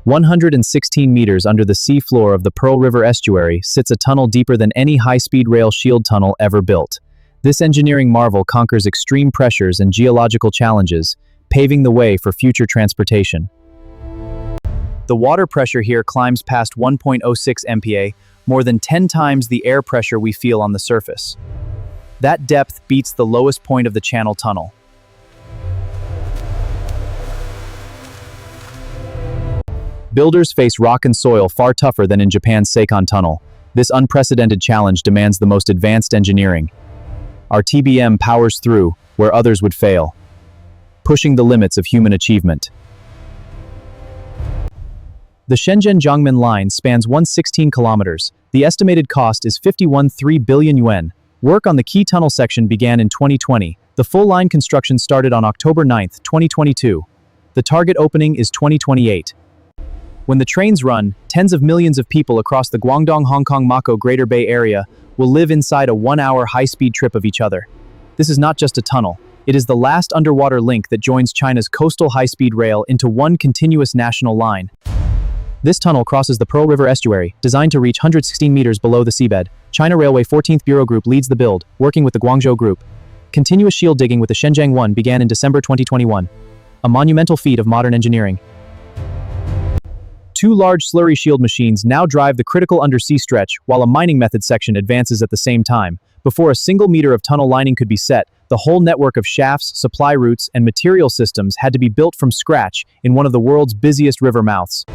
116 meters under the sea floor of the Pearl River Estuary sits a tunnel deeper than any high-speed rail shield tunnel ever built. This engineering marvel conquers extreme pressures and geological challenges, paving the way for future transportation. The water pressure here climbs past 1.06 MPa, more than 10 times the air pressure we feel on the surface. That depth beats the lowest point of the Channel Tunnel. Builders face rock and soil far tougher than in Japan's Seikan Tunnel. This unprecedented challenge demands the most advanced engineering. Our TBM powers through where others would fail, pushing the limits of human achievement. The Shenzhen Jiangmen line spans 116 kilometers. The estimated cost is 51.3 billion yuan. Work on the key tunnel section began in 2020. The full line construction started on October 9, 2022. The target opening is 2028. When the trains run, tens of millions of people across the Guangdong-Hong Kong-Mako Greater Bay Area will live inside a one-hour high-speed trip of each other. This is not just a tunnel. It is the last underwater link that joins China's coastal high-speed rail into one continuous national line. This tunnel crosses the Pearl River Estuary, designed to reach 116 meters below the seabed. China Railway 14th Bureau Group leads the build, working with the Guangzhou Group. Continuous shield digging with the Shenzhen 1 began in December 2021. A monumental feat of modern engineering. Two large slurry shield machines now drive the critical undersea stretch, while a mining method section advances at the same time. Before a single meter of tunnel lining could be set, the whole network of shafts, supply routes, and material systems had to be built from scratch in one of the world's busiest river mouths.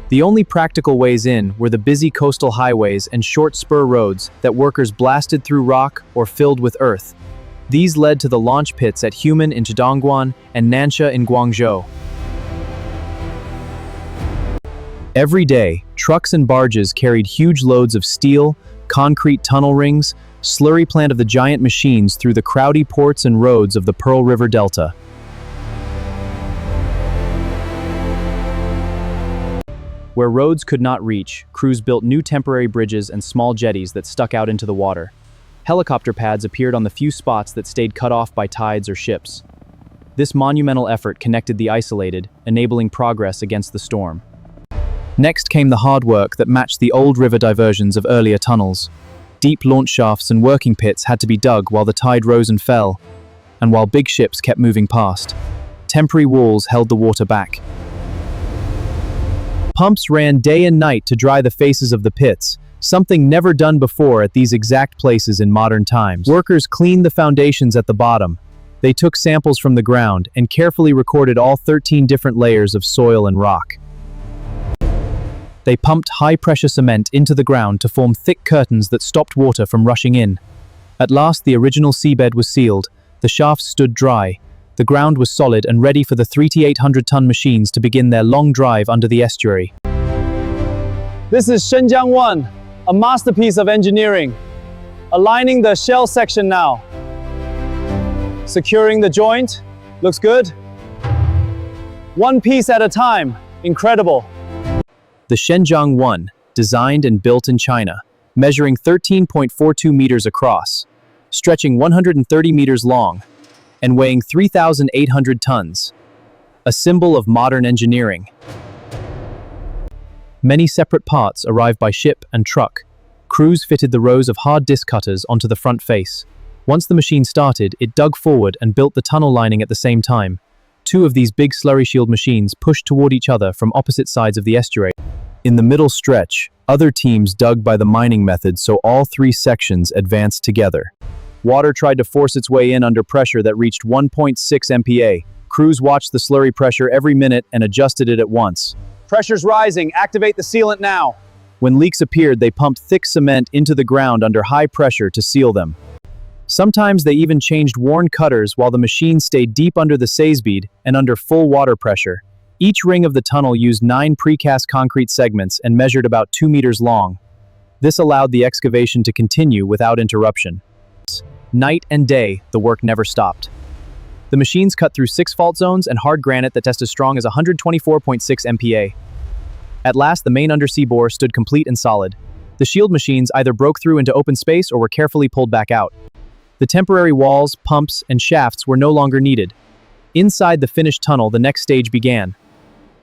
The only practical ways in were the busy coastal highways and short spur roads that workers blasted through rock or filled with earth. These led to the launch pits at Jiangmen in Dongguan and Nansha in Guangzhou. Every day, trucks and barges carried huge loads of steel, concrete tunnel rings, slurry plant of the giant machines through the crowdy ports and roads of the Pearl River Delta. Where roads could not reach, crews built new temporary bridges and small jetties that stuck out into the water. Helicopter pads appeared on the few spots that stayed cut off by tides or ships. This monumental effort connected the isolated, enabling progress against the storm. Next came the hard work that matched the old river diversions of earlier tunnels. Deep launch shafts and working pits had to be dug while the tide rose and fell, and while big ships kept moving past. Temporary walls held the water back. Pumps ran day and night to dry the faces of the pits, something never done before at these exact places in modern times. Workers cleaned the foundations at the bottom. They took samples from the ground and carefully recorded all 13 different layers of soil and rock. They pumped high-pressure cement into the ground to form thick curtains that stopped water from rushing in. At last, the original seabed was sealed. The shafts stood dry. The ground was solid and ready for the 3,800-ton machines to begin their long drive under the estuary. This is Shenzhen 1, a masterpiece of engineering. Aligning the shell section now. Securing the joint. Looks good. One piece at a time. Incredible. The Shenzhen 1, designed and built in China, measuring 13.42 meters across, stretching 130 meters long, and weighing 3,800 tons. A symbol of modern engineering. Many separate parts arrived by ship and truck. Crews fitted the rows of hard disc cutters onto the front face. Once the machine started, it dug forward and built the tunnel lining at the same time. Two of these big slurry shield machines pushed toward each other from opposite sides of the estuary. In the middle stretch, other teams dug by the mining method so all three sections advanced together. Water tried to force its way in under pressure that reached 1.6 MPa. Crews watched the slurry pressure every minute and adjusted it at once. Pressure's rising. Activate the sealant now. When leaks appeared, they pumped thick cement into the ground under high pressure to seal them. Sometimes they even changed worn cutters while the machine stayed deep under the seabed and under full water pressure. Each ring of the tunnel used 9 precast concrete segments and measured about 2 meters long. This allowed the excavation to continue without interruption. Night and day, the work never stopped. The machines cut through 6 fault zones and hard granite that tested as strong as 124.6 MPa. At last, the main undersea bore stood complete and solid. The shield machines either broke through into open space or were carefully pulled back out. The temporary walls, pumps, and shafts were no longer needed. Inside the finished tunnel, the next stage began.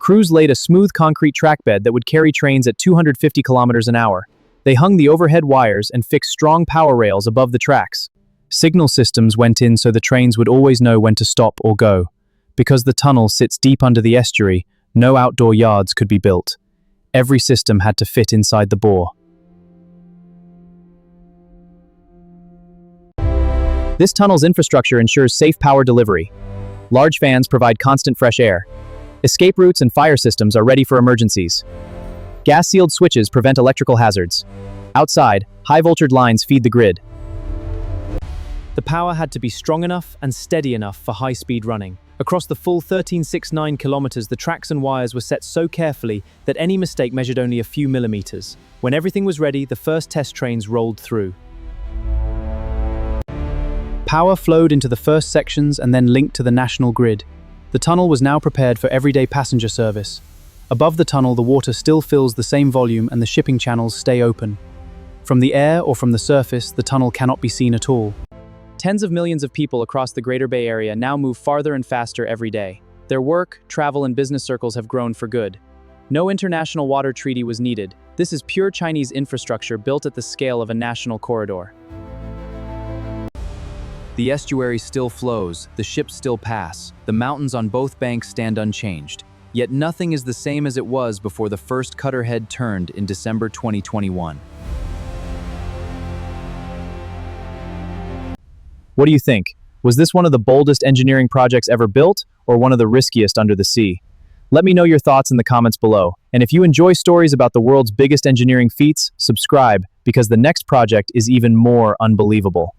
Crews laid a smooth concrete trackbed that would carry trains at 250 kilometers an hour. They hung the overhead wires and fixed strong power rails above the tracks. Signal systems went in so the trains would always know when to stop or go. Because the tunnel sits deep under the estuary, no outdoor yards could be built. Every system had to fit inside the bore. This tunnel's infrastructure ensures safe power delivery. Large fans provide constant fresh air. Escape routes and fire systems are ready for emergencies. Gas-sealed switches prevent electrical hazards. Outside, high-voltage lines feed the grid. The power had to be strong enough and steady enough for high-speed running. Across the full 1369 kilometers, the tracks and wires were set so carefully that any mistake measured only a few millimeters. When everything was ready, the first test trains rolled through. Power flowed into the first sections and then linked to the national grid. The tunnel was now prepared for everyday passenger service. Above the tunnel, the water still fills the same volume and the shipping channels stay open. From the air or from the surface, the tunnel cannot be seen at all. Tens of millions of people across the Greater Bay Area now move farther and faster every day. Their work, travel, and business circles have grown for good. No international water treaty was needed. This is pure Chinese infrastructure built at the scale of a national corridor. The estuary still flows, the ships still pass, the mountains on both banks stand unchanged. Yet nothing is the same as it was before the first cutterhead turned in December 2021. What do you think? Was this one of the boldest engineering projects ever built, or one of the riskiest under the sea? Let me know your thoughts in the comments below. And if you enjoy stories about the world's biggest engineering feats, subscribe, because the next project is even more unbelievable.